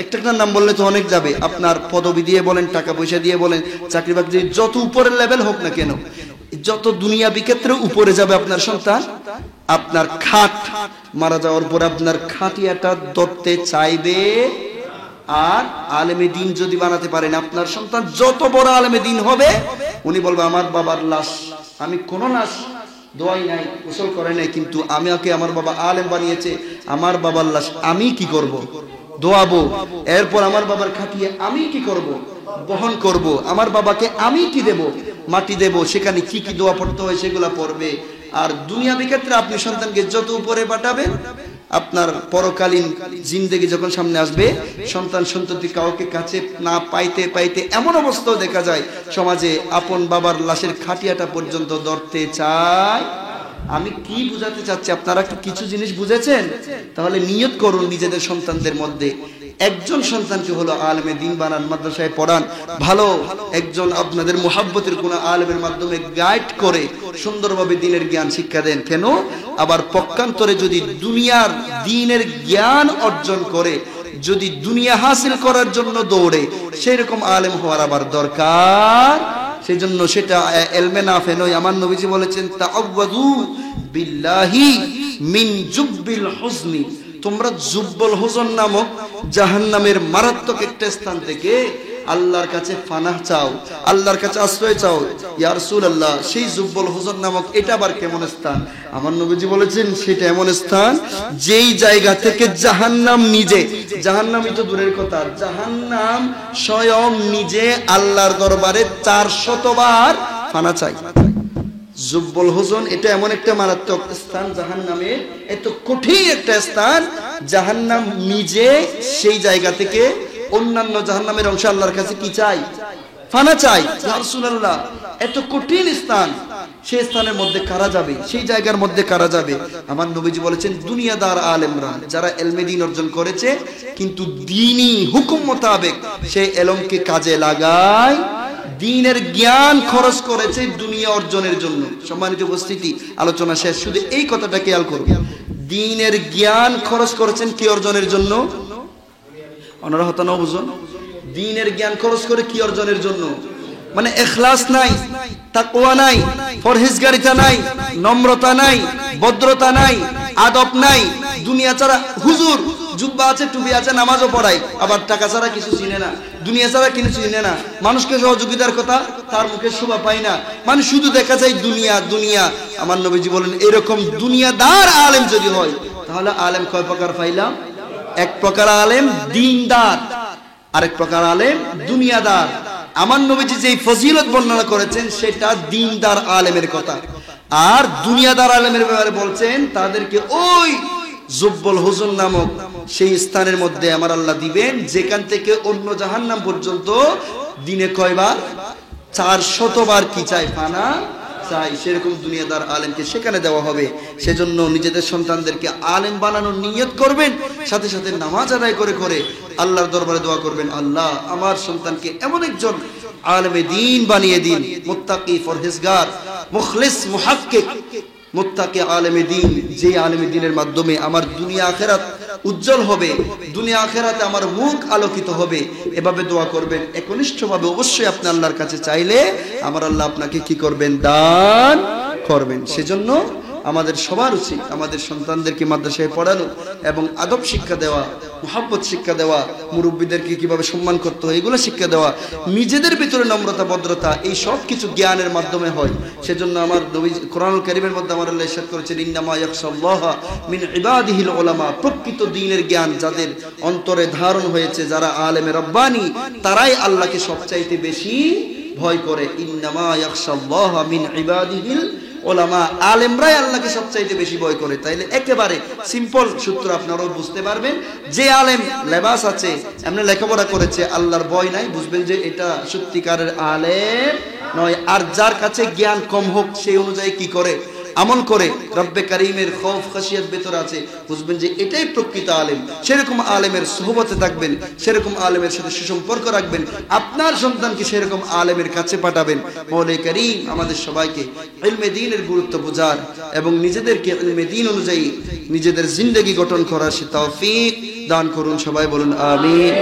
একটা নাম বললে তো অনেক যাবে, আপনার পদবি দিয়ে বলেন, টাকা পয়সা দিয়ে বলেন, চাকরি বাকরি, যত উপরের লেভেল হোক না কেন, যত দুনিয়াবি ক্ষেত্রে উপরে যাবে আপনার সন্তান, আপনার খাট মারা যাওয়ার পর আপনার খাটিয়াটা ধরতে চাইবে। আর আলেমে দ্বীন যদি বানাতে পারেন, আপনার সন্তান যত বড় আলেমে দ্বীন হবে, উনি বলবে, আমার বাবার লাশ, আমি কোনো লাশ দোয়াই নাই, গোসল করে নাই, কিন্তু আমাকে আমার বাবা আলেম বানিয়েছে, আমার বাবার লাশ আমি কি করব? দোয়াবো। এরপর আমার বাবার খাটিয়ে আমি কি করব? বহন করব। আমার বাবাকে আমি কি দেব? মাটি দেব। সেখানে কি কি দোয়া পড়তে হয় সেগুলা পড়বে। আর দুনিয়াবি ক্ষেত্রে আপনি সন্তানকে যত উপরে পাঠাবেন, আপনার পরকালীন জিন্দেগি যখন সামনে আসবে, সন্তান সন্ততি কাউকে কাছে না পাইতে পাইতে এমন অবস্থাও দেখা যায় সমাজে, আপন বাবার লাশের খাটিয়াটা পর্যন্ত ধরতে চায়। আমি কি বুঝাতে চাচ্ছি, আপনারা কি কিছু জিনিস বুঝেছেন? তাহলে নিয়ত করুন নিজেদের সন্তানদের মধ্যে, একজন সন্তানকে হলো আলেমে দিন বানান, মাদ্রাসায় পড়ান, ভালো একজন আপনাদের মুহাব্বতের কোন আলেমের মাধ্যমে গাইড করে সুন্দরভাবে দ্বীনের জ্ঞান শিক্ষা দেন। কেন? আবার পক্ষান্তরে যদি দুনিয়ার দ্বীনের জ্ঞান অর্জন করে যদি দুনিয়া হাসিল করার জন্য দৌড়ে, সেরকম আলেম হওয়ার আবার দরকার। সেই জন্য সেটা এলমে নাফে নয়। আমার নবীজি বলেছেন তাআওয়াযু বিল্লাহি মিন জুব্বিল হুজনি, তোমরা জুব্বুল হুজন নামক জাহান্নামের মারাত্মক একটা স্থান থেকে আল্লাহর কাছে পানাহ চাও, আল্লাহর কাছে আশ্রয় চাও। ইয়া রাসূলুল্লাহ, সেই জুব্বুল হুজন নামক এটা আবার কেমন স্থান? আমার নবীজি বলেছেন সেটা এমন স্থান যেই জায়গা থেকে জাহান্নাম নিজে, জাহান্নামই তো দূরের কথা, জাহান্নাম স্বয়ং নিজে আল্লাহর দরবারে 400 বার পানাহ চাই। জুব্বুল হুজন এটা এমন একটা মারাত্মক স্থান জাহান্নামের, এত কঠিন একটা স্থান, জাহান্নাম নিজে সেই জায়গা থেকে অন্যান্য জাহান্নামের অংশ আল্লাহর কাছে কি চাই? পানাহ চাই। ইয়া রাসূলুল্লাহ, এত কঠিন স্থান, সেই স্থানের মধ্যে কারা যাবে? সেই জায়গার মধ্যে কারা যাবে? আমার নবীজি বলেছেন দুনিয়াদার আলেমরা, যারা ইলমে দ্বীন অর্জন করেছে কিন্তু দ্বীনি হুকুম মোতাবেক সেই ইলমকে কাজে লাগায়, দ্বীনের জ্ঞান খরচ করেছে দুনিয়া অর্জনের জন্য। সম্মানিত উপস্থিতি, আলোচনা শেষ, শুধু এই কথাটা খেয়াল করুন। দ্বীনের জ্ঞান খরচ করেছেন কি অর্জনের জন্য? ওনারা হতো না বুঝুন, দ্বীনের জ্ঞান খরচ করে কি অর্জনের জন্য? মানে ইখলাস নাই, তাকওয়া নাই, পরহেজগারিতা নাই, নম্রতা নাই, ভদ্রতা নাই, আদব নাই। দুনিয়া ছাড়া হুজুর জুব্বা আছে, টুপি আছে, নামাজও পড়ায়, আবার টাকা ছাড়া কিছু চিনে না, দুনিয়া ছাড়া কিছু চিনে না, মানুষকে সহযোগিতার কথা তার মুখে শোভা পায় না, মানে শুধু দেখা যায় দুনিয়া দুনিয়া। আমার নবীজি বলেন এরকম দুনিয়াদার আলেম যদি হয়, তাহলে আলেম কয় প্রকার পাইলাম? এক প্রকার আলেম দ্বীনদার, আরেক প্রকার আলেম দুনিয়াদার। আমার নবীজি যেই ফজিলত বর্ণনা করেছেন সেটা দ্বীনদার আলেমের কথা, আর দুনিয়াদার আলেমের ব্যাপারে বলছেন তাদেরকে ওই জুব্বুল হুজন নামক সেই স্থানের মধ্যে আমার আল্লাহ দিবেন যেখান থেকে অন্য জাহান্নাম পর্যন্ত দিনে কয়বার? 400 বার কি চাই? পানাহ চাই। সেরকম দুনিয়াদার আলেমকে সেখানে দেওয়া হবে। সেজন্য নিজেদের সন্তানদেরকে আলেম বানানোর নিয়ত করবেন, সাথে সাথে নামাজ আদায় করে করে আল্লাহর দরবারে দোয়া করবেন, আল্লাহ আমার সন্তানকে এমন একজন আলেমে দ্বীন বানিয়ে দিন, মুত্তাকি, পরহেজগার, মুখলিস, মুহাক্কিক, মুত্তাকি আলেমে দ্বীন, যে আলেমে দ্বীনের মাধ্যমে আমার দুনিয়া আখিরাত উজ্জ্বল হবে, দুনিয়া আখিরাতে আমার মুখ আলোকিত হবে। এভাবে দোয়া করবেন একনিষ্ঠভাবে। অবশ্যই আপনি আল্লাহর কাছে চাইলে আমার আল্লাহ আপনাকে কি করবেন? দান করবেন। সেজন্য আমাদের সবার উচিত আমাদের সন্তানদেরকে মাদ্রাসায় পড়ানো এবং আদব শিক্ষা দেওয়া, মুহাব্বত শিক্ষা দেওয়া, মুরব্বীদেরকে কিভাবে সম্মান করতে হয় এগুলো শিক্ষা দেওয়া, নিজেদের ভিতরে নম্রতা, ভদ্রতা, এই সব কিছু জ্ঞানের মাধ্যমে হয়। সেজন্য আমার নবী কোরআনুল কারীমের মধ্যে আমার আল্লাহ ইরশাদ করেছেন ইন্নামা ইয়াখশাল্লাহা মিন ইবাদিহিল উলামা, প্রকৃত দ্বীনের জ্ঞান যাদের অন্তরে ধারণ হয়েছে, যারা আলেমে রব্বানি, তারাই আল্লাহকে সবচাইতে বেশি ভয় করে। ইন্নামা ইয়াখশাল্লাহা মিন ইবাদিহিল ওলামা, আলেমরাই আল্লাহকে সবচাইতে বেশি ভয় করে। তাইলে একেবারে সিম্পল সূত্র আপনারাও বুঝতে পারবেন, যে আলেম লেবাস আছে, এমনি লেখাপড়া করেছে, আল্লাহর ভয় নাই, বুঝবেন যে এটা সত্যিকারের আলেম নয়। আর যার কাছে জ্ঞান কম হোক সেই অনুযায়ী কি করে? আমল করে, রব্বে কারীমের খৌফ খাশিয়াত ভেতরে আছে, বুঝবেন যে এটাই প্রকৃত আলেম। সেরকম আলেমের সুহবতে থাকবেন, সেরকম আলেমের সাথে সুসম্পর্ক রাখবেন, আপনার সন্তানকে সেরকম আলেমের কাছে পাঠাবেন। মওলা কারীম আমাদের সবাইকে ইলমে দ্বীনের গুরুত্ব বোঝার এবং নিজেদেরকে ইলমে দ্বীন অনুযায়ী নিজেদের জিন্দেগি গঠন করার সে তৌফিক দান করুন। সবাই বলুন আমিন।